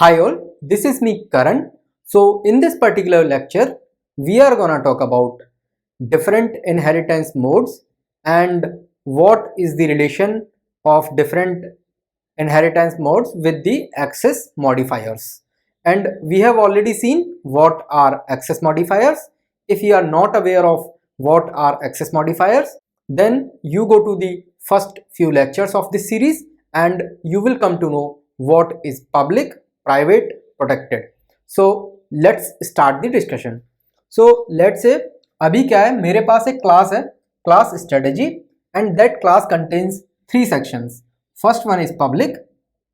Hi all, this is me Karan. So in this particular lecture, we are gonna talk about different inheritance modes and what is the relation of different inheritance modes with the access modifiers. And we have already seen what are access modifiers. If you are not aware of what are access modifiers, then you go to the first few lectures of this series and you will come to know what is public, private, protected. So let's start the discussion. So let's say अभी क्या है, मेरे पास एक class है, class strategy, and that class contains three sections. First one is public,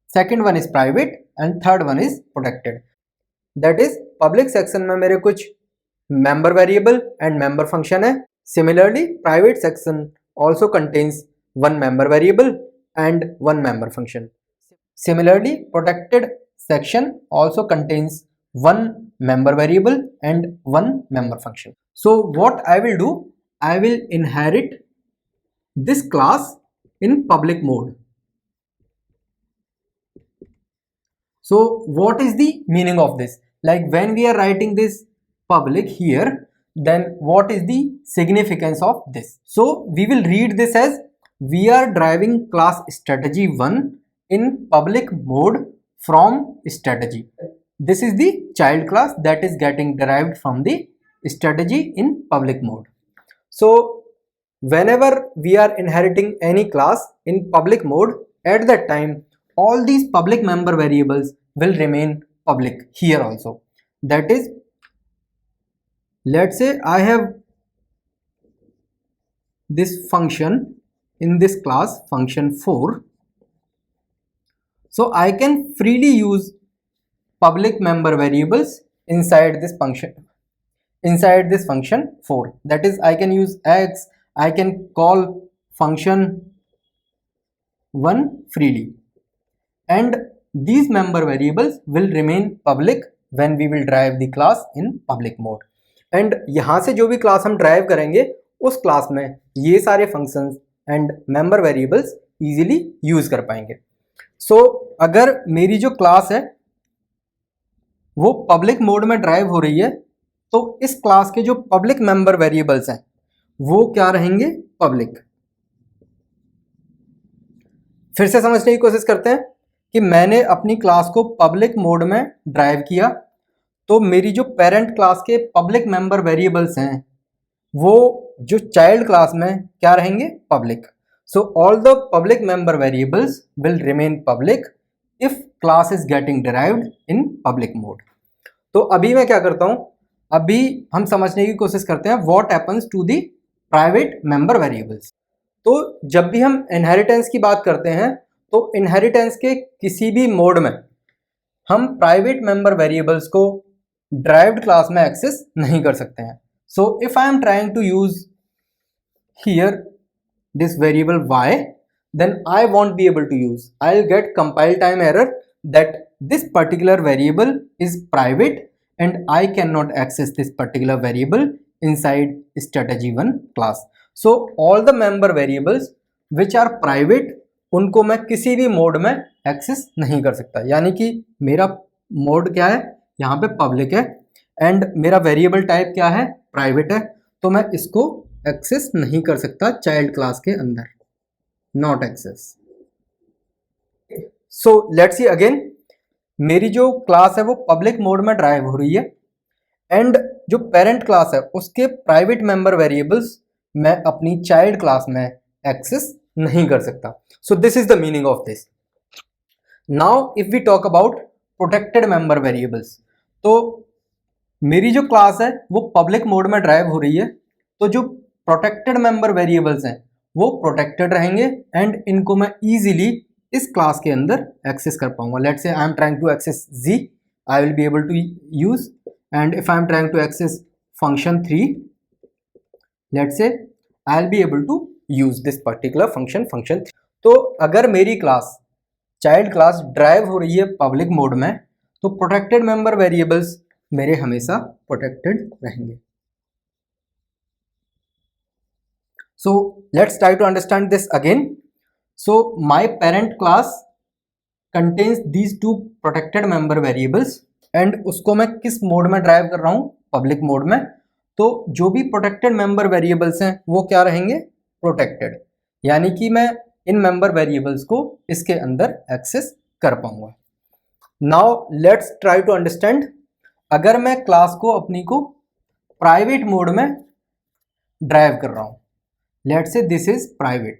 second one is private and third one is protected. That is public section में मेरे कुछ member variable and member function है. Similarly, private section also contains one member variable and one member function. Similarly, protected section also contains one member variable and one member function. So what I will do, I will inherit this class in public mode. So what is the meaning of this? Like when we are writing this public here, then what is the significance of this? So we will read this as we are driving class strategy 1 in public mode from strategy. This is the child class that is getting derived from the strategy in public mode. So whenever we are inheriting any class in public mode, at that time all these public member variables will remain public here also. That is, let's say I have this function in this class, function 4. So I can freely use public member variables inside this function 4. That is, I can use x, I can call function 1 freely, and these member variables will remain public when we will drive the class in public mode. And यहाँ से जो भी class हम drive करेंगे उस class में ये सारे functions and member variables easily use कर पाएंगे. सो अगर मेरी जो क्लास है वो पब्लिक मोड में ड्राइव हो रही है तो इस क्लास के जो पब्लिक मेंबर वेरिएबल्स हैं वो क्या रहेंगे? पब्लिक. फिर से समझने की कोशिश करते हैं कि मैंने अपनी क्लास को पब्लिक मोड में ड्राइव किया तो मेरी जो पेरेंट क्लास के पब्लिक मेंबर वेरिएबल्स हैं वो जो चाइल्ड क्लास में क्या रहेंगे? Public. So all the public member variables will remain public if class is getting derived in public mode. तो अभी मैं क्या करता हूं, अभी हम समझने की कोशिश करते हैं what happens to the private member variables. तो जब भी हम इनहेरिटेंस की बात करते हैं तो इनहेरिटेंस के किसी भी मोड में हम प्राइवेट मेंबर वेरिएबल्स को ड्राइव्ड क्लास में एक्सेस नहीं कर सकते हैं. So if I am trying to use here this variable y, then I won't be able to use. I'll get compile time error that this particular variable is private and I cannot access this particular variable inside strategy 1 class. So all the member variables which are private उनको मैं किसी भी mode में access नहीं कर सकता. यानी कि मेरा मोड क्या है, यहाँ पे पब्लिक है एंड मेरा वेरिएबल टाइप क्या है? प्राइवेट है. तो मैं इसको एक्सेस नहीं कर सकता चाइल्ड क्लास के अंदर. Not access. So let's see again, मेरी जो क्लास है वो पब्लिक मोड में ड्राइव हो रही है एंड जो पेरेंट क्लास है उसके प्राइवेट मेंबर वेरिएबल्स मैं अपनी चाइल्ड क्लास में एक्सेस नहीं कर सकता. So this is the meaning of this. Now if we talk about protected member variables, तो मेरी जो क्लास है वो पब्लिक मोड में ड्राइव हो रही है तो जो प्रोटेक्टेड मेंबर वेरिएबल्स हैं वो प्रोटेक्टेड रहेंगे एंड इनको मैं इजीली इस क्लास के अंदर एक्सेस कर पाऊंगा. Let's say I am trying to access z, I will be able to use. And if I am trying to access function 3, let's say I will be able to use this particular function 3. तो अगर मेरी class child class drive हो रही है public mode में तो protected member variables मेरे हमेशा प्रोटेक्टेड रहेंगे. So let's try to understand this again. So my parent class contains these two protected member variables, and उसको मैं किस मोड में ड्राइव कर रहा हूँ, पब्लिक मोड में। तो जो भी प्रोटेक्टेड मेंबर वेरिएबल्स हैं वो क्या रहेंगे, प्रोटेक्टेड, यानी कि मैं इन मेंबर वेरिएबल्स को इसके अंदर एक्सेस कर पाऊंगा। Now let's try to understand, अगर मैं क्लास को अपनी को प्राइवेट मोड में ड्राइव कर रहा हूं, let's say this is private,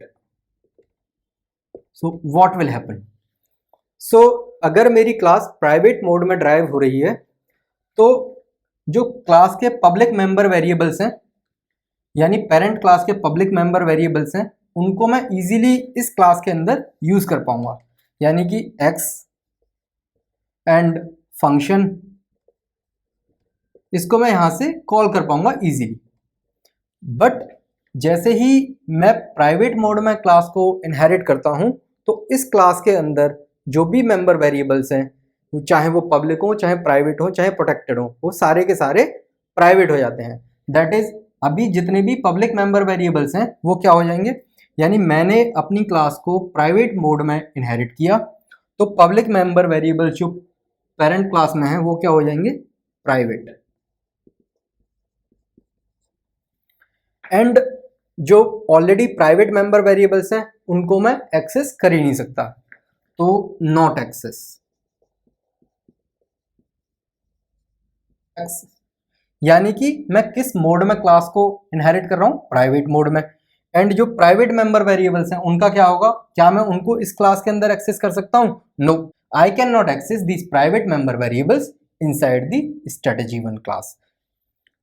so what will happen. So अगर मेरी क्लास प्राइवेट मोड में ड्राइव हो रही है तो जो क्लास के पब्लिक मेंबर वेरिएबल्स हैं, यानी पेरेंट क्लास के पब्लिक मेंबर वेरिएबल्स हैं, उनको मैं इजीली इस क्लास के अंदर यूज कर पाऊंगा, यानी कि एक्स एंड फंक्शन, इसको मैं यहां से कॉल कर पाऊंगा इजीली। बट जैसे ही मैं प्राइवेट मोड में क्लास को इनहेरिट करता हूं तो इस क्लास के अंदर जो भी मेंबर वेरिएबल्स हैं, चाहे वो पब्लिक हो, चाहे प्राइवेट हो, चाहे प्रोटेक्टेड हो, वो सारे के सारे प्राइवेट हो जाते हैं। दैट इज अभी जितने भी पब्लिक मेंबर वेरिएबल्स हैं वो क्या हो जाएंगे, यानी मैंने अपनी क्लास को प्राइवेट मोड में इनहेरिट किया तो पब्लिक मेंबर वेरिएबल्स जो पेरेंट क्लास में है वो क्या हो जाएंगे, प्राइवेट। एंड जो ऑलरेडी प्राइवेट मेंबर वेरिएबल्स हैं उनको मैं एक्सेस कर ही नहीं सकता, तो नॉट एक्सेस। यानी कि मैं किस मोड में क्लास को इनहेरिट कर रहा हूं, प्राइवेट मोड में। एंड जो प्राइवेट मेंबर वेरिएबल्स हैं उनका क्या होगा, क्या मैं उनको इस क्लास के अंदर एक्सेस कर सकता हूं, no, I can not access this private member variables inside the strategy one class.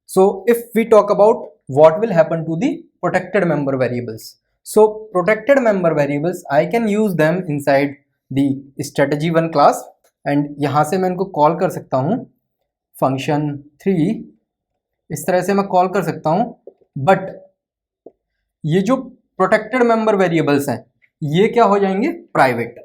So if we talk about what will happen to the protected member variables, so protected member variables I can use them inside the strategy one class, and यहाँ से मैं इनको call कर सकता हूँ function 3, इस तरह से मैं कॉल कर सकता हूँ। बट ये जो प्रोटेक्टेड मेंबर वेरिएबल्स हैं ये क्या हो जाएंगे, प्राइवेट।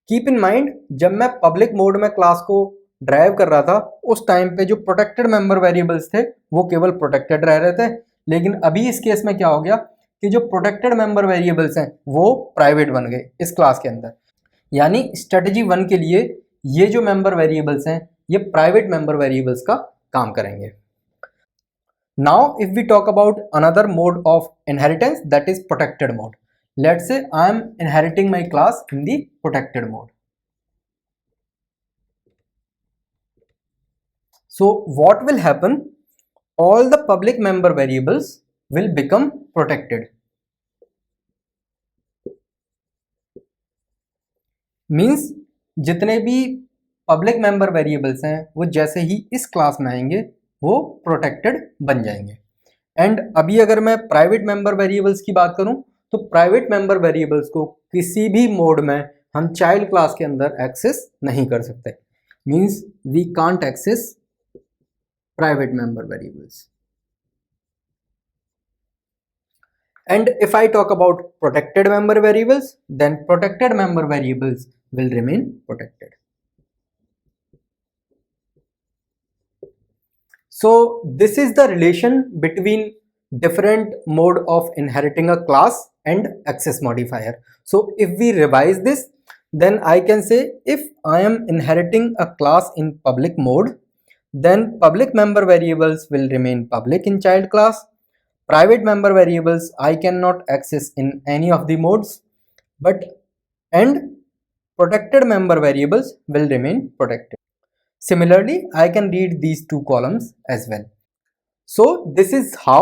कीप इन माइंड, जब मैं पब्लिक मोड में क्लास को ड्राइव कर रहा था उस टाइम पे जो प्रोटेक्टेड मेंबर वेरिएबल्स थे वो केवल प्रोटेक्टेड रह रहे थे, लेकिन अभी इस केस में क्या हो गया कि जो प्रोटेक्टेड मेंबर वेरिएबल्स हैं वो प्राइवेट बन गए इस क्लास के अंदर। यानी स्ट्रेटजी वन के लिए ये जो मेंबर वेरिएबल्स हैं ये प्राइवेट मेंबर वेरिएबल्स का काम करेंगे। Now if we talk about another mode of inheritance, that is protected mode. Let's say I am inheriting my class in the protected mode. So what will happen? All the public member variables will become protected. Means जितने भी public member variables हैं वो जैसे ही इस class में आएंगे वो protected बन जाएंगे। एंड अभी अगर मैं प्राइवेट मेंबर वेरिएबल्स की बात करूं तो प्राइवेट मेंबर वेरिएबल्स को किसी भी मोड में हम चाइल्ड क्लास के अंदर एक्सेस नहीं कर सकते। Means we can't access private member variables. And if I talk about protected member variables, then protected member variables will remain protected. So this is the relation between different mode of inheriting a class and access modifier. So if we revise this, then I can say if I am inheriting a class in public mode, then public member variables will remain public in child class. Private member variables I cannot access in any of the modes, and protected member variables will remain protected. Similarly, I can read these two columns as well. So this is how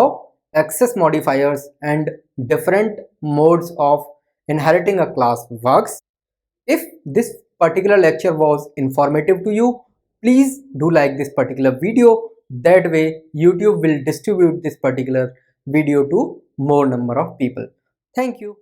access modifiers and different modes of inheriting a class works. If this particular lecture was informative to you, please do like this particular video. That way YouTube will distribute this particular video to more number of people. Thank you.